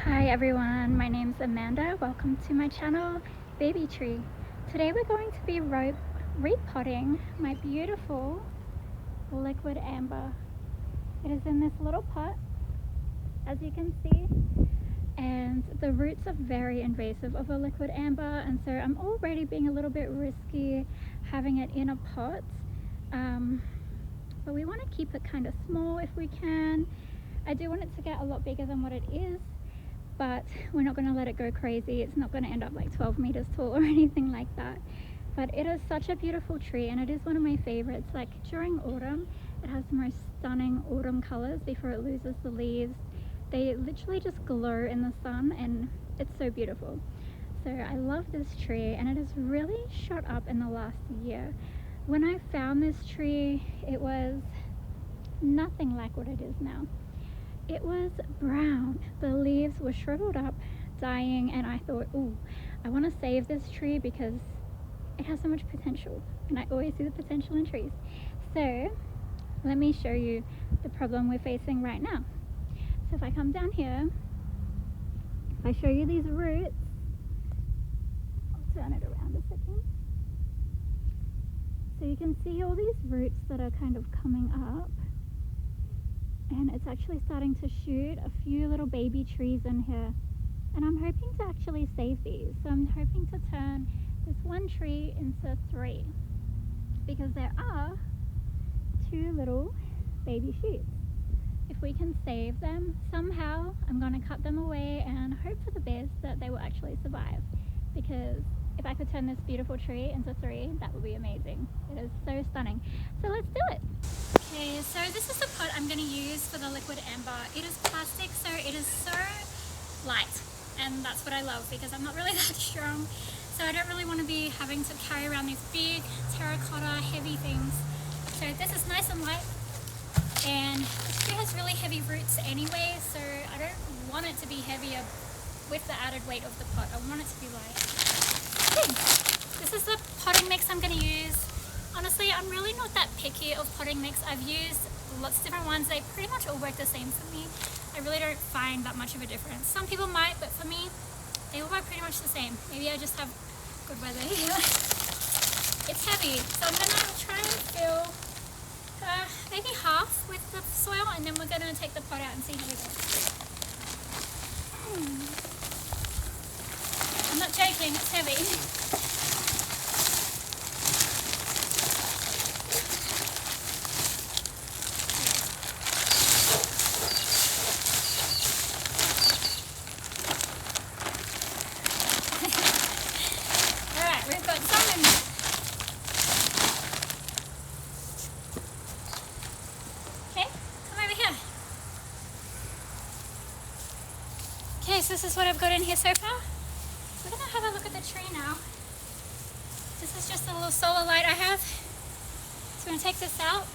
Hi everyone, my name's Amanda. Welcome to my channel, Baby Tree. Today we're going to be repotting my beautiful liquid amber. It is in this little pot, as you can see, and the roots are very invasive of a liquid amber, and so I'm already being a little bit risky having it in a pot. But we want to keep it kind of small if we can. I do want it to get a lot bigger than what it is, but we're not going to let it go crazy. It's not going to end up like 12 meters tall or anything like that. But it is such a beautiful tree, and it is one of my favorites. Like during autumn, it has the most stunning autumn colors before it loses the leaves. They literally just glow in the sun, and it's so beautiful. So I love this tree, and it has really shot up in the last year. When I found this tree, it was nothing like what it is now. It was brown. The leaves were shriveled up, dying, and I thought, ooh, I want to save this tree because it has so much potential, and I always see the potential in trees. So let me show you the problem we're facing right now. So if I come down here, if I show you these roots, I'll turn it around a second. So you can see all these roots that are kind of coming up, and it's actually starting to shoot a few little baby trees in here, and I'm hoping to actually save these. So I'm hoping to turn this one tree into 3, because there are 2 little baby shoots. If we can save them somehow, I'm going to cut them away and hope for the best that they will actually survive, because if I could turn this beautiful tree into 3, that would be amazing. It is so stunning. So let's do it. Okay, so this is the pot I'm going to use for the liquid amber. It is plastic, so it is so light, and that's what I love, because I'm not really that strong, so I don't really want to be having to carry around these big terracotta heavy things. So this is nice and light, and this tree has really heavy roots anyway, so I don't want it to be heavier with the added weight of the pot. I want it to be light. Okay, this is the potting mix I'm going to use. Honestly, I'm really not that picky of potting mix. I've used lots of different ones. They pretty much all work the same for me. I really don't find that much of a difference. Some people might, but for me, they all work pretty much the same. Maybe I just have good weather here. It's heavy, so I'm going to try and fill maybe half with the soil, and then we're going to take the pot out and see how we go. I'm not joking, it's heavy. We've got some in there. Okay, come over here. Okay, so this is what I've got in here so far. We're going to have a look at the tree now. This is just a little solar light I have. So I'm going to take this out.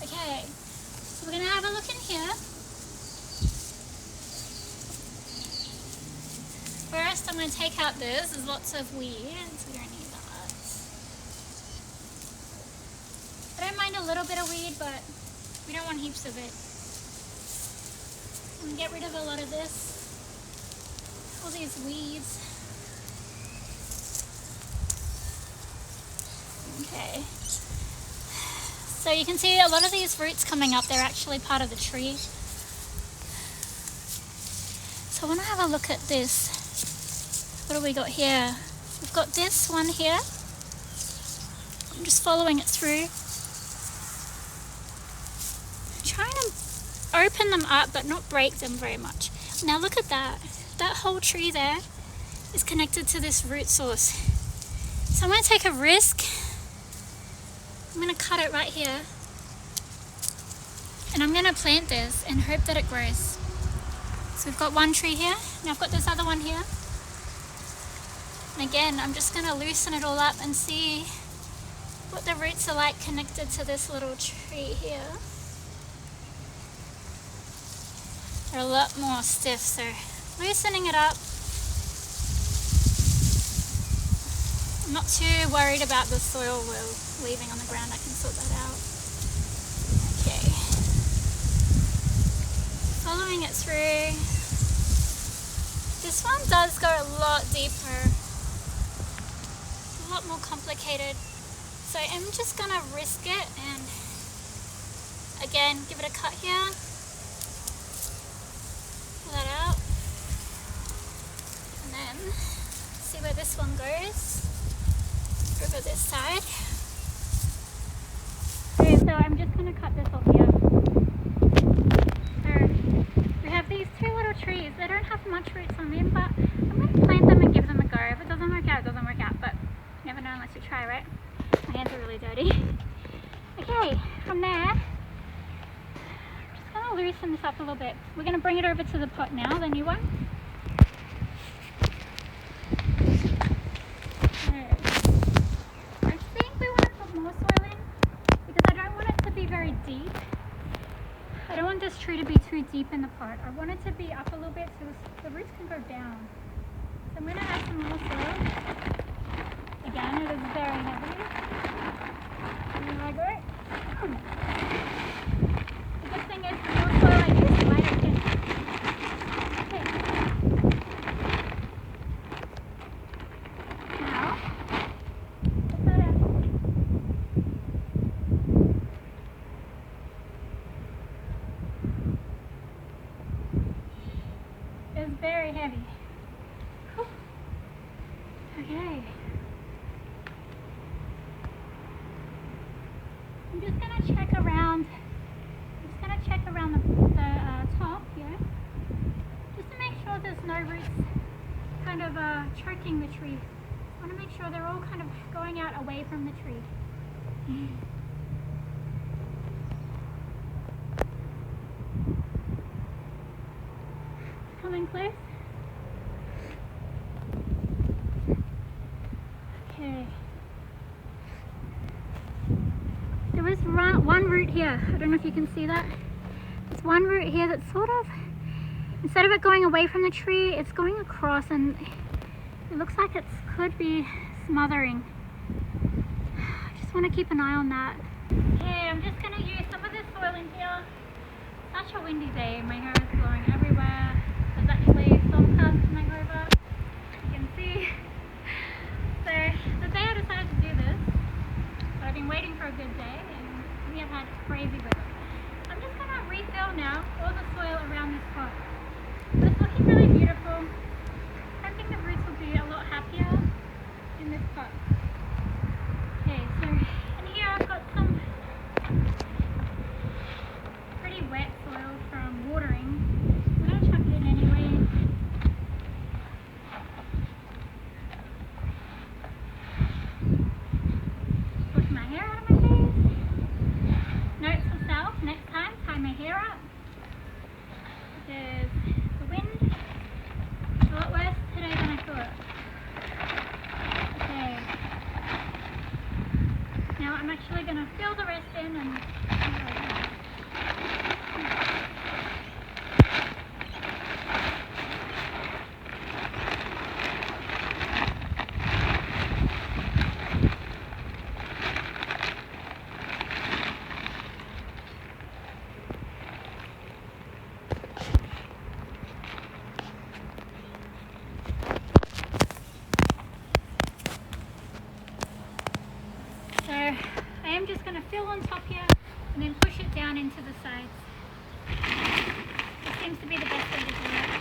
Okay, so we're going to have a look in here. First, I'm going to take out this. There's lots of weeds. We don't need that. I don't mind a little bit of weed, but we don't want heaps of it. I'm going to get rid of a lot of this. All these weeds. Okay. So you can see a lot of these roots coming up. They're actually part of the tree. So I want to have a look at this. What do we got here? We've got this one here. I'm just following it through. I'm trying to open them up but not break them very much. Now look at that. That whole tree there is connected to this root source. So I'm going to take a risk. I'm going to cut it right here. And I'm going to plant this and hope that it grows. So we've got one tree here. Now I've got this other one here. And again, I'm just going to loosen it all up and see what the roots are like connected to this little tree here. They're a lot more stiff, so loosening it up. I'm not too worried about the soil we're leaving on the ground. I can sort that out. Okay. following it through. This one does go a lot deeper, a lot more complicated. So I'm just gonna risk it and again give it a cut here. Pull that out. And then see where this one goes. Over this side. Okay, so I'm just gonna cut this off here. So we have these two little trees. They don't have much roots on them, but I'm gonna plant them and give them a go. If it doesn't work out, it doesn't work out, but you never know unless you try, right? My hands are really dirty. Okay, from there, I'm just gonna loosen this up a little bit. We're gonna bring it over to the pot now, the new one. Deep. I don't want this tree to be too deep in the pot. I want it to be up a little bit so the roots can go down. So I'm going to add some more soil. Again, it is very heavy. And I go. The good thing is the more soil I use, the lighter it gets. Okay. Now, put that in. It's very heavy. Whew. Okay. I'm just gonna check around. The top here, just to make sure there's no roots kind of choking the tree. I want to make sure they're all kind of going out away from the tree. Coming close. Okay. There is one root here. I don't know if you can see that. There's one root here that's sort of, instead of it going away from the tree, it's going across, and it looks like it could be smothering. I just want to keep an eye on that. Okay, I'm just going to use some of this soil in here. Such a windy day. My hair is blowing everywhere. There's actually storm clouds coming over. You can see. So the day I decided to do this, I've been waiting for a good day, and we have had crazy weather. I'm just going to refill now all the soil around this pot. But it's looking really beautiful. I think the roots will be a lot happier in this pot. Okay, so in here I've got some pretty wet soil from watering. I'm going to chuck it in anyway. Push my hair out of my face. Notes for self, next time, tie my hair up. Because the wind is a lot worse today than I thought. Okay. Now I'm actually going to fill the rest in and I'm just going to fill on top here and then push it down into the sides. This seems to be the best way to do it.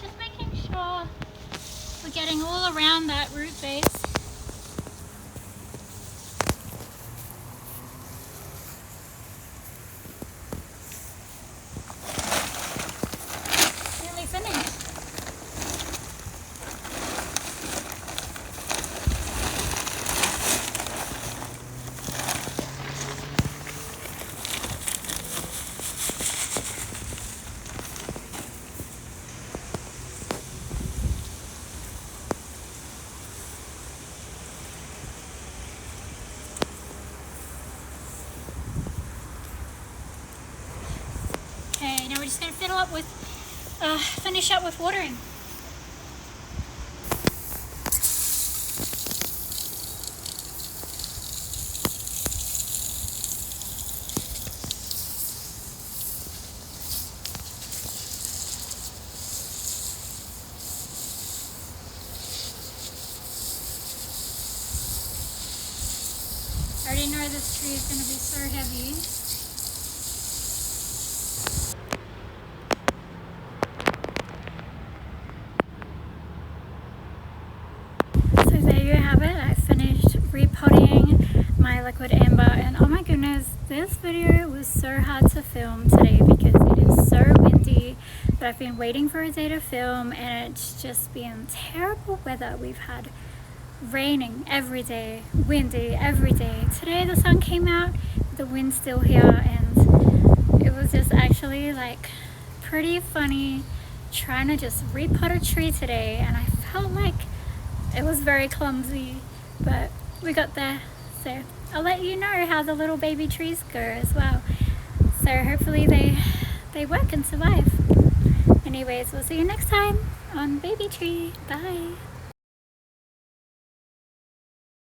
Just making sure we're getting all around that root base. Nearly finished. finish up with watering. I already know this tree is going to be so heavy. So there you have it. I finished repotting my liquid amber, and oh my goodness, this video was so hard to film today because it is so windy, but I've been waiting for a day to film and it's just been terrible weather. We've had raining every day, windy every day. Today the sun came out, the wind's still here, and it was just actually like pretty funny trying to just repot a tree today, and I felt like it was very clumsy, but we got there. So I'll let you know how the little baby trees go as well. So hopefully they work and survive. Anyways, we'll see you next time on Baby Tree. Bye.